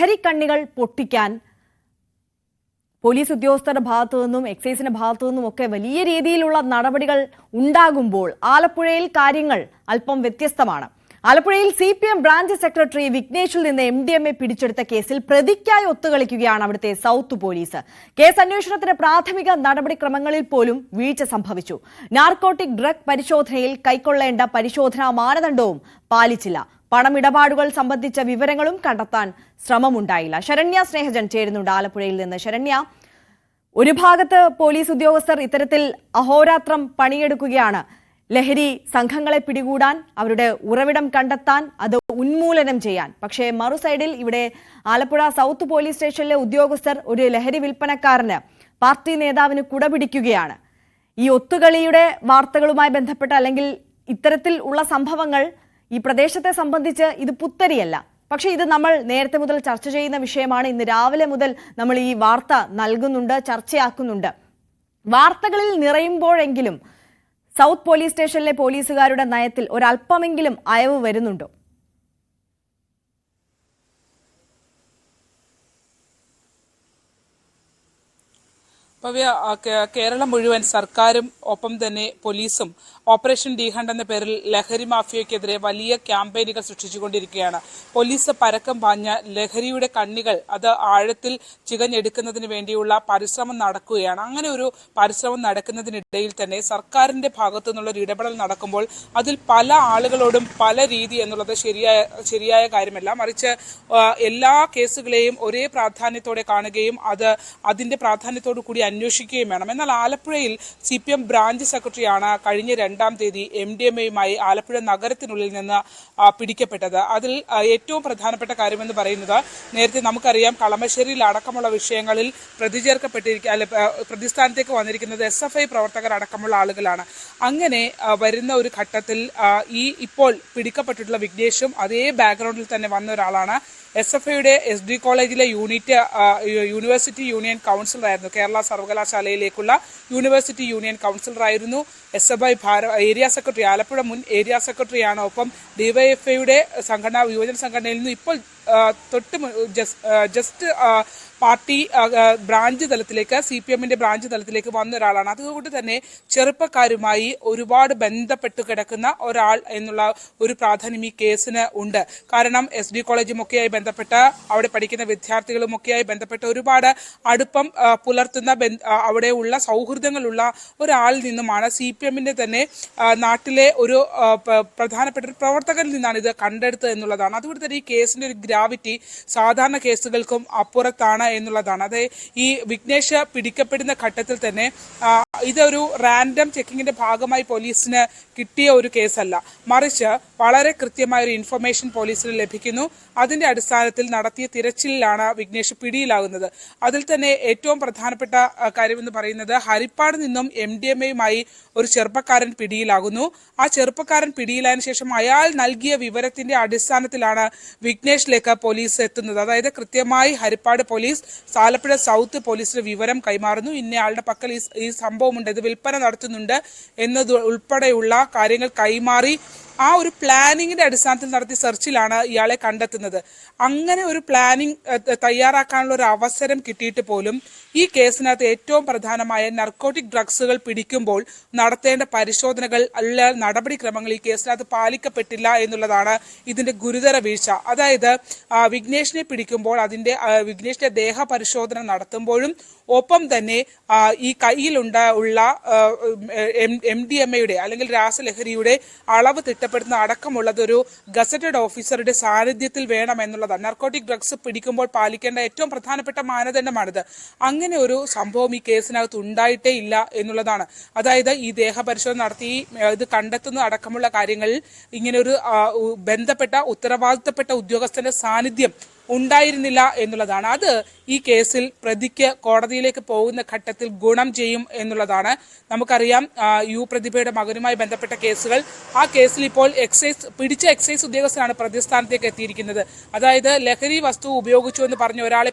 ലഹരിക്കണ്ണികൾ പൊട്ടിക്കാൻ പോലീസ് ഉദ്യോഗസ്ഥരുടെ ഭാഗത്തു നിന്നും എക്സൈസിന്റെ ഭാഗത്തു നിന്നും ഒക്കെ വലിയ രീതിയിലുള്ള നടപടികൾ ഉണ്ടാകുമ്പോൾ ആലപ്പുഴയിൽ കാര്യങ്ങൾ അല്പം വ്യത്യസ്തമാണ്. ആലപ്പുഴയിൽ CPM ബ്രാഞ്ച് സെക്രട്ടറി വിഘ്നേഷിൽ നിന്ന് MDMA പിടിച്ചെടുത്ത കേസിൽ പ്രതിക്കായി ഒത്തുകളിക്കുകയാണ് അവിടുത്തെ സൗത്ത് പോലീസ്. കേസ് അന്വേഷണത്തിന് പ്രാഥമിക നടപടിക്രമങ്ങളിൽ പോലും വീഴ്ച സംഭവിച്ചു. നാർക്കോട്ടിക് ഡ്രഗ് പരിശോധനയിൽ കൈക്കൊള്ളേണ്ട പരിശോധനാ മാനദണ്ഡവും പാലിച്ചില്ല. പണമിടപാടുകൾ സംബന്ധിച്ച വിവരങ്ങളും കണ്ടെത്താൻ ശ്രമമുണ്ടായില്ല. ശരണ്യ സ്നേഹജൻ ചേരുന്നുണ്ട് ആലപ്പുഴയിൽ നിന്ന്. ശരണ്യ, ഒരു ഭാഗത്ത് പോലീസ് ഉദ്യോഗസ്ഥർ ഇത്തരത്തിൽ അഹോരാത്രം പണിയെടുക്കുകയാണ് ലഹരി സംഘങ്ങളെ പിടികൂടാൻ, അവരുടെ ഉറവിടം കണ്ടെത്താൻ, അത് ഉന്മൂലനം ചെയ്യാൻ. പക്ഷേ മറുസൈഡിൽ ഇവിടെ ആലപ്പുഴ സൗത്ത് പോലീസ് സ്റ്റേഷനിലെ ഉദ്യോഗസ്ഥർ ഒരു ലഹരി വിൽപ്പനക്കാരന്, പാർട്ടി നേതാവിന് കുടപിടിക്കുകയാണ്. ഈ ഒത്തുകളിയുടെ വാർത്തകളുമായി ബന്ധപ്പെട്ട അല്ലെങ്കിൽ ഇത്തരത്തിൽ ഉള്ള സംഭവങ്ങൾ ഈ പ്രദേശത്തെ സംബന്ധിച്ച് ഇത് പുത്തരിയല്ല. പക്ഷേ ഇത് നമ്മൾ നേരത്തെ മുതൽ ചർച്ച ചെയ്യുന്ന വിഷയമാണ്. ഇന്ന് രാവിലെ മുതൽ നമ്മൾ ഈ വാർത്ത നൽകുന്നുണ്ട്, ചർച്ചയാക്കുന്നുണ്ട്. വാർത്തകളിൽ നിറയുമ്പോഴെങ്കിലും സൗത്ത് പോലീസ് സ്റ്റേഷനിലെ പോലീസുകാരുടെ നയത്തിൽ ഒരല്പമെങ്കിലും അയവ് വരുന്നുണ്ടോ? കേരളം മുഴുവൻ സർക്കാരും ഒപ്പം തന്നെ പോലീസും ഓപ്പറേഷൻ ഡി ഹണ്ട് എന്ന പേരിൽ ലഹരി മാഫിയക്കെതിരെ വലിയ ക്യാമ്പയിനുകൾ സൃഷ്ടിച്ചുകൊണ്ടിരിക്കുകയാണ്. പോലീസ് പരക്കം പാഞ്ഞ ലഹരിയുടെ കണ്ണികൾ അത് ആഴത്തിൽ ചികഞ്ഞെടുക്കുന്നതിന് വേണ്ടിയുള്ള പരിശ്രമം നടക്കുകയാണ്. അങ്ങനെ ഒരു പരിശ്രമം നടക്കുന്നതിനിടയിൽ തന്നെ സർക്കാരിന്റെ ഭാഗത്തു നിന്നുള്ള ഒരു ഇടപെടൽ നടക്കുമ്പോൾ അതിൽ പല ആളുകളോടും പല രീതി എന്നുള്ളത് ശരിയായ കാര്യമല്ല. മറിച്ച് എല്ലാ കേസുകളെയും ഒരേ പ്രാധാന്യത്തോടെ കാണുകയും അതിന്റെ പ്രാധാന്യത്തോടു കൂടി അന്വേഷിക്കുകയും വേണം. എന്നാൽ ആലപ്പുഴയിൽ CPM ബ്രാഞ്ച് സെക്രട്ടറിയാണ് കഴിഞ്ഞ 2-ാം തീയതി MDMAയുമായി ആലപ്പുഴ നഗരത്തിനുള്ളിൽ നിന്ന് പിടിക്കപ്പെട്ടത്. അതിൽ ഏറ്റവും പ്രധാനപ്പെട്ട കാര്യമെന്ന് പറയുന്നത്, നേരത്തെ നമുക്കറിയാം കളമശ്ശേരിയിൽ അടക്കമുള്ള വിഷയങ്ങളിൽ പ്രതിസ്ഥാനത്തേക്ക് വന്നിരിക്കുന്നത് SFI പ്രവർത്തകർ അടക്കമുള്ള ആളുകളാണ്. അങ്ങനെ വരുന്ന ഒരു ഘട്ടത്തിൽ ഇപ്പോൾ പിടിക്കപ്പെട്ടിട്ടുള്ള വിഘ്നേഷും അതേ ബാക്ക്ഗ്രൗണ്ടിൽ തന്നെ വന്ന ഒരാളാണ്. SFIയുടെ SD കോളേജിലെ യൂണിവേഴ്സിറ്റി യൂണിയൻ കൗൺസിലറായിരുന്നു. കേരള സർവകലാശാലയിലേക്കുള്ള യൂണിവേഴ്സിറ്റി യൂണിയൻ കൗൺസിലറായിരുന്നു. SFI ഏരിയ സെക്രട്ടറി, ആലപ്പുഴ മുൻ ഏരിയ സെക്രട്ടറിയാണ്. ഒപ്പം DYFIയുടെ യുവജന സംഘടനയിൽ നിന്ന് ഇപ്പോൾ ജസ്റ്റ് പാർട്ടി ബ്രാഞ്ച് തലത്തിലേക്ക്, CPMന്റെ ബ്രാഞ്ച് തലത്തിലേക്ക് വന്ന ഒരാളാണ്. അതുകൊണ്ട് തന്നെ ചെറുപ്പക്കാരുമായി ഒരുപാട് ബന്ധപ്പെട്ട് കിടക്കുന്ന ഒരാൾ എന്നുള്ള ഒരു പ്രാധാന്യം ഈ കേസിന് ഉണ്ട്. കാരണം SD കോളേജുമൊക്കെയായി ബന്ധപ്പെട്ട, അവിടെ പഠിക്കുന്ന വിദ്യാർത്ഥികളുമൊക്കെയായി ബന്ധപ്പെട്ട ഒരുപാട് അടുപ്പം പുലർത്തുന്ന അവിടെയുള്ള സൗഹൃദങ്ങളുള്ള ഒരാളിൽ നിന്നുമാണ് CPMന്റെ തന്നെ നാട്ടിലെ ഒരു പ്രധാനപ്പെട്ട ഒരു പ്രവർത്തകരിൽ നിന്നാണ് ഇത് കണ്ടെടുത്തത് എന്നുള്ളതാണ്. അതുകൊണ്ട് തന്നെ ഈ കേസിന്റെ ഒരു ഗ്രാവിറ്റി സാധാരണ കേസുകൾക്കും അപ്പുറത്താണ് എന്നുള്ളതാണ്. അത് ഈ വിഘ്നേഷ് പിടിക്കപ്പെടുന്ന ഘട്ടത്തിൽ തന്നെ ഇതൊരു റാൻഡം ചെക്കിങ്ങിന്റെ ഭാഗമായി പോലീസിന് കിട്ടിയ ഒരു കേസല്ല. മറിച്ച് വളരെ കൃത്യമായ ഒരു ഇൻഫർമേഷൻ പോലീസിന് ലഭിക്കുന്നു. അതിന്റെ അടിസ്ഥാനത്തിൽ നടത്തിയ തിരച്ചിലിലാണ് വിഘ്നേഷ് പിടിയിലാകുന്നത്. അതിൽ തന്നെ ഏറ്റവും പ്രധാനപ്പെട്ട കാര്യമെന്ന് പറയുന്നത്, ഹരിപ്പാട് നിന്നും MDMAയുമായി ഒരു ചെറുപ്പക്കാരൻ പിടിയിലാകുന്നു. ആ ചെറുപ്പക്കാരൻ പിടിയിലായതിനു ശേഷം അയാൾ നൽകിയ വിവരത്തിന്റെ അടിസ്ഥാനത്തിലാണ് വിഘ്നേഷിലേക്ക് പോലീസ് എത്തുന്നത്. അതായത് കൃത്യമായി ഹരിപ്പാട് പോലീസ് ആലപ്പുഴ സൗത്ത് പോലീസിന് വിവരം കൈമാറുന്നു. ഇന്നയാളുടെ പക്കൽ ഈ സംഭവമുണ്ട്, ഇത് വിൽപ്പന നടത്തുന്നുണ്ട് എന്നത് ഉൾപ്പെടെയുള്ള കാര്യങ്ങൾ കൈമാറി ആ ഒരു പ്ലാനിങ്ങിന്റെ അടിസ്ഥാനത്തിൽ നടത്തിയ സെർച്ചിലാണ് ഇയാളെ കണ്ടെത്തുന്നത്. അങ്ങനെ ഒരു പ്ലാനിങ് തയ്യാറാക്കാനുള്ള ഒരു അവസരം കിട്ടിയിട്ട് പോലും ഈ കേസിനകത്ത് ഏറ്റവും പ്രധാനമായ നർക്കോട്ടിക് ഡ്രഗ്സുകൾ പിടിക്കുമ്പോൾ നടത്തേണ്ട പരിശോധനകൾ അല്ല നടപടിക്രമങ്ങൾ ഈ കേസിനകത്ത് പാലിക്കപ്പെട്ടില്ല എന്നുള്ളതാണ് ഇതിന്റെ ഗുരുതര വീഴ്ച. അതായത് വിഘ്നേഷിനെ പിടിക്കുമ്പോൾ വിഘ്നേഷിന്റെ ദേഹ പരിശോധന നടത്തുമ്പോഴും ഒപ്പം തന്നെ ഈ കയ്യിലുള്ള MDMAയുടെ അല്ലെങ്കിൽ രാസലഹരിയുടെ അളവ് തിട്ടപ്പെടുത്തുന്ന അടക്കമുള്ളത് ഒരു ഗസറ്റഡ് ഓഫീസറുടെ സാന്നിധ്യത്തിൽ വേണം എന്നുള്ളതാണ്. നർക്കോട്ടിക് ഡ്രഗ്സ് പിടിക്കുമ്പോൾ പാലിക്കേണ്ട ഏറ്റവും പ്രധാനപ്പെട്ട മാനദണ്ഡമാണിത്. അങ്ങനെ ഒരു സംഭവം ഈ കേസിനകത്ത് ഉണ്ടായിട്ടേ ഇല്ല എന്നുള്ളതാണ്. അതായത് ഈ ദേഹപരിശോധന നടത്തി ഇത് കണ്ടെത്തുന്ന അടക്കമുള്ള കാര്യങ്ങളിൽ ഇങ്ങനെ ഒരു ബന്ധപ്പെട്ട ഉത്തരവാദിത്തപ്പെട്ട ഉദ്യോഗസ്ഥന്റെ സാന്നിധ്യം ഉണ്ടായിരുന്നില്ല എന്നുള്ളതാണ്. അത് ഈ കേസിൽ പ്രതിക്ക് കോടതിയിലേക്ക് പോകുന്ന ഘട്ടത്തിൽ ഗുണം ചെയ്യും എന്നുള്ളതാണ്. നമുക്കറിയാം പ്രതിഭയുടെ മകനുമായി ബന്ധപ്പെട്ട കേസുകൾ, ആ കേസിൽ ഇപ്പോൾ പിടിച്ച എക്സൈസ് ഉദ്യോഗസ്ഥനാണ് പ്രതിസ്ഥാനത്തേക്ക് എത്തിയിരിക്കുന്നത്. അതായത് ലഹരി വസ്തു ഉപയോഗിച്ചു എന്ന് പറഞ്ഞ ഒരാളെ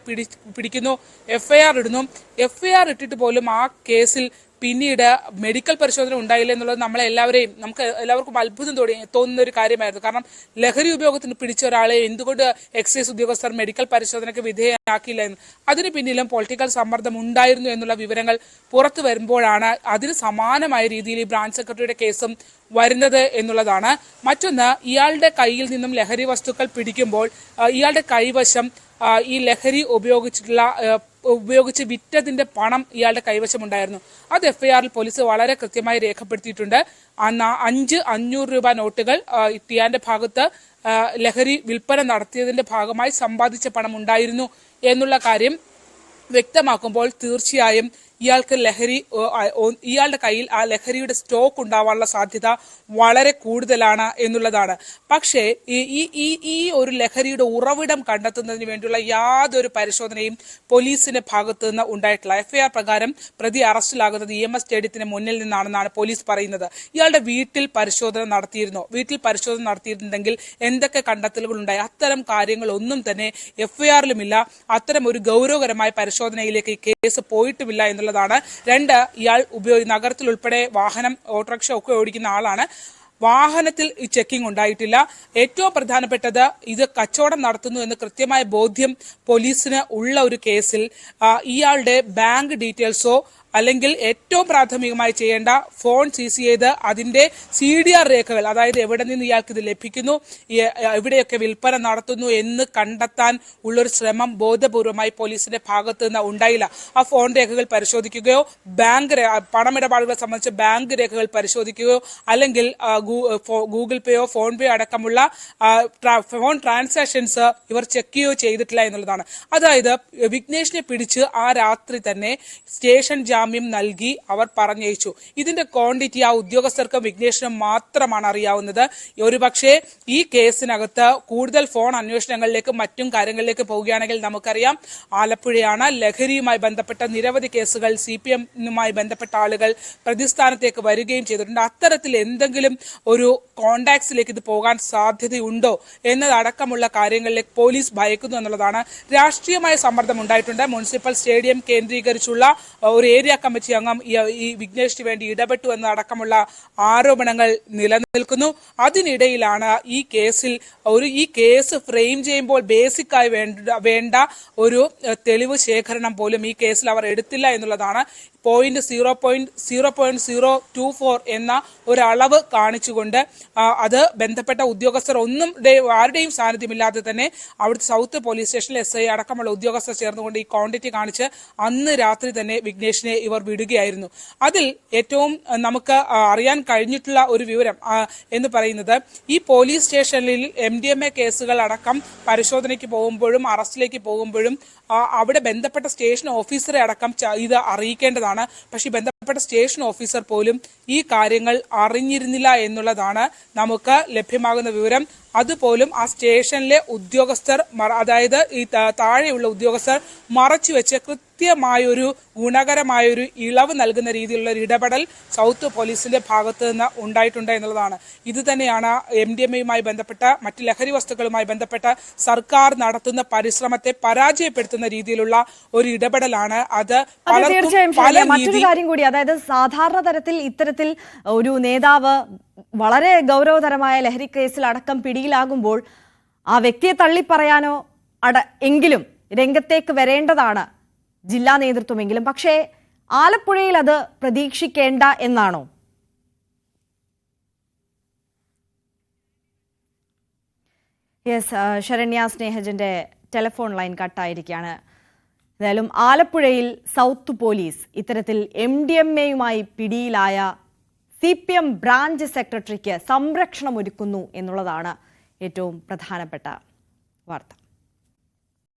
പിടിക്കുന്നു, FIR ഇടുന്നു. FIR ഇട്ടിട്ട് പോലും ആ കേസിൽ പിന്നീട് മെഡിക്കൽ പരിശോധന ഉണ്ടായില്ല എന്നുള്ളത് നമുക്ക് എല്ലാവർക്കും അത്ഭുതം തോന്നുന്ന ഒരു കാര്യമായിരുന്നു. കാരണം ലഹരി ഉപയോഗത്തിന് പിടിച്ച ഒരാളെ എന്തുകൊണ്ട് എക്സൈസ് ഉദ്യോഗസ്ഥർ മെഡിക്കൽ പരിശോധനയ്ക്ക് വിധേയനാക്കിയില്ല എന്ന്. അതിന് പിന്നിലും പൊളിറ്റിക്കൽ സമ്മർദ്ദം ഉണ്ടായിരുന്നു എന്നുള്ള വിവരങ്ങൾ പുറത്തു വരുമ്പോഴാണ് അതിന് സമാനമായ രീതിയിൽ ഈ ബ്രാഞ്ച് സെക്രട്ടറിയുടെ കേസും വരുന്നത് എന്നുള്ളതാണ്. മറ്റൊന്ന്, ഇയാളുടെ കയ്യിൽ നിന്നും ലഹരി വസ്തുക്കൾ പിടിക്കുമ്പോൾ ഇയാളുടെ കൈവശം ഈ ലഹരി ഉപയോഗിച്ച് വിറ്റതിന്റെ പണം ഇയാളുടെ കൈവശമുണ്ടായിരുന്നു. അത് എഫ്ഐആറിൽ പോലീസ് വളരെ കൃത്യമായി രേഖപ്പെടുത്തിയിട്ടുണ്ട്. 500 രൂപ നോട്ടുകൾ ടിയാന്റെ ഭാഗത്ത് ലഹരി വിൽപ്പന നടത്തിയതിന്റെ ഭാഗമായി സമ്പാദിച്ച പണം ഉണ്ടായിരുന്നു എന്നുള്ള കാര്യം വ്യക്തമാക്കുമ്പോൾ തീർച്ചയായും ഇയാളുടെ കയ്യിൽ ആ ലഹരിയുടെ സ്റ്റോക്ക് ഉണ്ടാവാനുള്ള സാധ്യത വളരെ കൂടുതലാണ് എന്നുള്ളതാണ്. പക്ഷേ ഈ ഒരു ലഹരിയുടെ ഉറവിടം കണ്ടെത്തുന്നതിന് വേണ്ടിയുള്ള യാതൊരു പരിശോധനയും പോലീസിന്റെ ഭാഗത്തു നിന്ന് ഉണ്ടായിട്ടില്ല. എഫ്ഐആർ പ്രകാരം പ്രതി അറസ്റ്റിലാകുന്നത് EMS സ്റ്റേഡിയത്തിന് മുന്നിൽ നിന്നാണെന്നാണ് പോലീസ് പറയുന്നത്. ഇയാളുടെ വീട്ടിൽ പരിശോധന നടത്തിയിരുന്നെങ്കിൽ എന്തൊക്കെ കണ്ടെത്തലുകൾ ഉണ്ടായി? അത്തരം കാര്യങ്ങളൊന്നും തന്നെ എഫ്ഐആറിലുമില്ല. അത്തരം ഒരു ഗൗരവകരമായ പരിശോധനയിലേക്ക് ഈ കേസ് പോയിട്ടുമില്ല എന്നുള്ളതാണ്. 2, ഇയാൾ നഗരത്തിൽ ഉൾപ്പെടെ വാഹനം, ഓട്ടോറിക്ഷ ഒക്കെ ഓടിക്കുന്ന ആളാണ്. വാഹനത്തിൽ ഈ ചെക്കിംഗ് ഉണ്ടായിട്ടില്ല. ഏറ്റവും പ്രധാനപ്പെട്ടത്, ഇത് കച്ചവടം നടത്തുന്നു എന്ന് കൃത്യമായ ബോധ്യം പോലീസിന് ഉള്ള ഒരു കേസിൽ ഇയാളുടെ ബാങ്ക് ഡീറ്റെയിൽസോ അല്ലെങ്കിൽ ഏറ്റവും പ്രാഥമികമായി ചെയ്യേണ്ട ഫോൺ സീസ് ചെയ്ത് അതിന്റെ CDR രേഖകൾ, അതായത് എവിടെ നിന്ന് ഇയാൾക്ക് ഇത് ലഭിക്കുന്നു, എവിടെയൊക്കെ വിൽപ്പന നടത്തുന്നു എന്ന് കണ്ടെത്താൻ ഉള്ളൊരു ശ്രമം ബോധപൂർവമായി പോലീസിന്റെ ഭാഗത്തു നിന്ന് ഉണ്ടായില്ല. ആ ഫോൺ രേഖകൾ പരിശോധിക്കുകയോ പണമിടപാടുകളെ സംബന്ധിച്ച് ബാങ്ക് രേഖകൾ പരിശോധിക്കുകയോ അല്ലെങ്കിൽ ഗൂഗിൾ പേയോ ഫോൺ പേയോ അടക്കമുള്ള ഫോൺ ട്രാൻസാക്ഷൻസ് ഇവർ ചെക്ക് ചെയ്യുകയോ ചെയ്തിട്ടില്ല എന്നുള്ളതാണ്. അതായത് വിഘ്നേഷിനെ പിടിച്ച് ആ രാത്രി തന്നെ സ്റ്റേഷൻ ജാമ്യം നൽകി അവർ പറഞ്ഞയച്ചു. ഇതിന്റെ ക്വാണ്ടിറ്റി ആ ഉദ്യോഗസ്ഥർക്കും വിഘ്നേഷിനും മാത്രമാണ് അറിയാവുന്നത്. ഒരുപക്ഷെ ഈ കേസിനകത്ത് കൂടുതൽ ഫോൺ അന്വേഷണങ്ങളിലേക്കും മറ്റും കാര്യങ്ങളിലേക്ക് പോവുകയാണെങ്കിൽ നമുക്കറിയാം, ആലപ്പുഴയാണ്. ലഹരിയുമായി ബന്ധപ്പെട്ട നിരവധി കേസുകൾ CPM-നുമായി ബന്ധപ്പെട്ട ആളുകൾ പ്രതിസ്ഥാനത്തേക്ക് വരികയും ചെയ്തിട്ടുണ്ട്. അത്തരത്തിൽ എന്തെങ്കിലും ഒരു കോണ്ടാക്ട്സിലേക്ക് ഇത് പോകാൻ സാധ്യതയുണ്ടോ എന്നതടക്കമുള്ള കാര്യങ്ങളിലേക്ക് പോലീസ് ഭയക്കുന്നു എന്നുള്ളതാണ്. രാഷ്ട്രീയമായ സമ്മർദ്ദം ഉണ്ടായിട്ടുണ്ട്. മുനിസിപ്പൽ സ്റ്റേഡിയം കേന്ദ്രീകരിച്ചുള്ള ഒരു ഏരിയ കമ്മിറ്റി അംഗം ഈ വിഘ്നേഷിന് വേണ്ടി ഇടപെട്ടു എന്നതടക്കമുള്ള ആരോപണങ്ങൾ നിലനിൽക്കുന്നു. അതിനിടയിലാണ് ഈ കേസ് ഫ്രെയിം ചെയ്യുമ്പോൾ ബേസിക്കായി വേണ്ട ഒരു തെളിവ് ശേഖരണം പോലും ഈ കേസിൽ അവർ എടുത്തില്ല എന്നുള്ളതാണ്. 0.024 എന്ന ഒരളവ് കാണിച്ചുകൊണ്ട് അത് ബന്ധപ്പെട്ട ഉദ്യോഗസ്ഥർ ആരുടെയും സാന്നിധ്യമില്ലാതെ തന്നെ അവിടുത്തെ സൗത്ത് പോലീസ് സ്റ്റേഷനിൽ SI അടക്കമുള്ള ഉദ്യോഗസ്ഥർ ചേർന്നുകൊണ്ട് ഈ ക്വാണ്ടിറ്റി കാണിച്ച് അന്ന് രാത്രി തന്നെ വിഘ്നേഷിനെ ഇവർ വിടുകയായിരുന്നു. അതിൽ ഏറ്റവും നമുക്ക് അറിയാൻ കഴിഞ്ഞിട്ടുള്ള ഒരു വിവരം എന്ന് പറയുന്നത്, ഈ പോലീസ് സ്റ്റേഷനിൽ MDMA കേസുകൾ അടക്കം പരിശോധനയ്ക്ക് പോകുമ്പോഴും അറസ്റ്റിലേക്ക് പോകുമ്പോഴും അവിടെ ബന്ധപ്പെട്ട സ്റ്റേഷൻ ഓഫീസറെ അടക്കം ഇത് അറിയിക്കേണ്ടതാണ്. പക്ഷേ ബന്ധപ്പെട്ട സ്റ്റേഷൻ ഓഫീസർ പോലും ഈ കാര്യങ്ങൾ അറിഞ്ഞിരുന്നില്ല എന്നുള്ളതാണ് നമുക്ക് ലഭ്യമാകുന്ന വിവരം. അതുപോലും ആ സ്റ്റേഷനിലെ ഉദ്യോഗസ്ഥർ, അതായത് ഈ താഴെയുള്ള ഉദ്യോഗസ്ഥർ മറച്ചുവെച്ച് കൃത്യമായൊരു ഗുണകരമായൊരു ഇളവ് നൽകുന്ന രീതിയിലുള്ള ഒരു ഇടപെടൽ സൗത്ത് പോലീസിന്റെ ഭാഗത്ത് നിന്ന് ഉണ്ടായിട്ടുണ്ട് എന്നുള്ളതാണ്. ഇത് തന്നെയാണ് MDMA-യുമായി ബന്ധപ്പെട്ട മറ്റ് ലഹരി വസ്തുക്കളുമായി ബന്ധപ്പെട്ട സർക്കാർ നടത്തുന്ന പരിശ്രമത്തെ പരാജയപ്പെടുത്തുന്ന രീതിയിലുള്ള ഒരു ഇടപെടലാണ്. അത് മറ്റൊരു കാര്യം കൂടി, അതായത് സാധാരണ തരത്തിൽ ഇത്തരത്തിൽ ഒരു നേതാവ് വളരെ ഗൗരവതരമായ ലഹരി കേസിൽ അടക്കം പിടിയിലാകുമ്പോൾ ആ വ്യക്തിയെ തള്ളിപ്പറയാനോ എങ്കിലും രംഗത്തേക്ക് വരേണ്ടതാണ് ജില്ലാ നേതൃത്വമെങ്കിലും. പക്ഷേ ആലപ്പുഴയിൽ അത് പ്രതീക്ഷിക്കേണ്ട എന്നാണോ? ശരണ്യ സ്നേഹജന്റെ ടെലിഫോൺ ലൈൻ കട്ടായിരിക്കുകയാണ്. എന്തായാലും ആലപ്പുഴയിൽ സൗത്ത് പോലീസ് ഇത്തരത്തിൽ MDMA-യുമായി പിടിയിലായ CPM ബ്രാഞ്ച് സെക്രട്ടറിക്ക് സംരക്ഷണം ഒരുക്കുന്നു എന്നുള്ളതാണ് ഏറ്റവും പ്രധാനപ്പെട്ട വാർത്ത.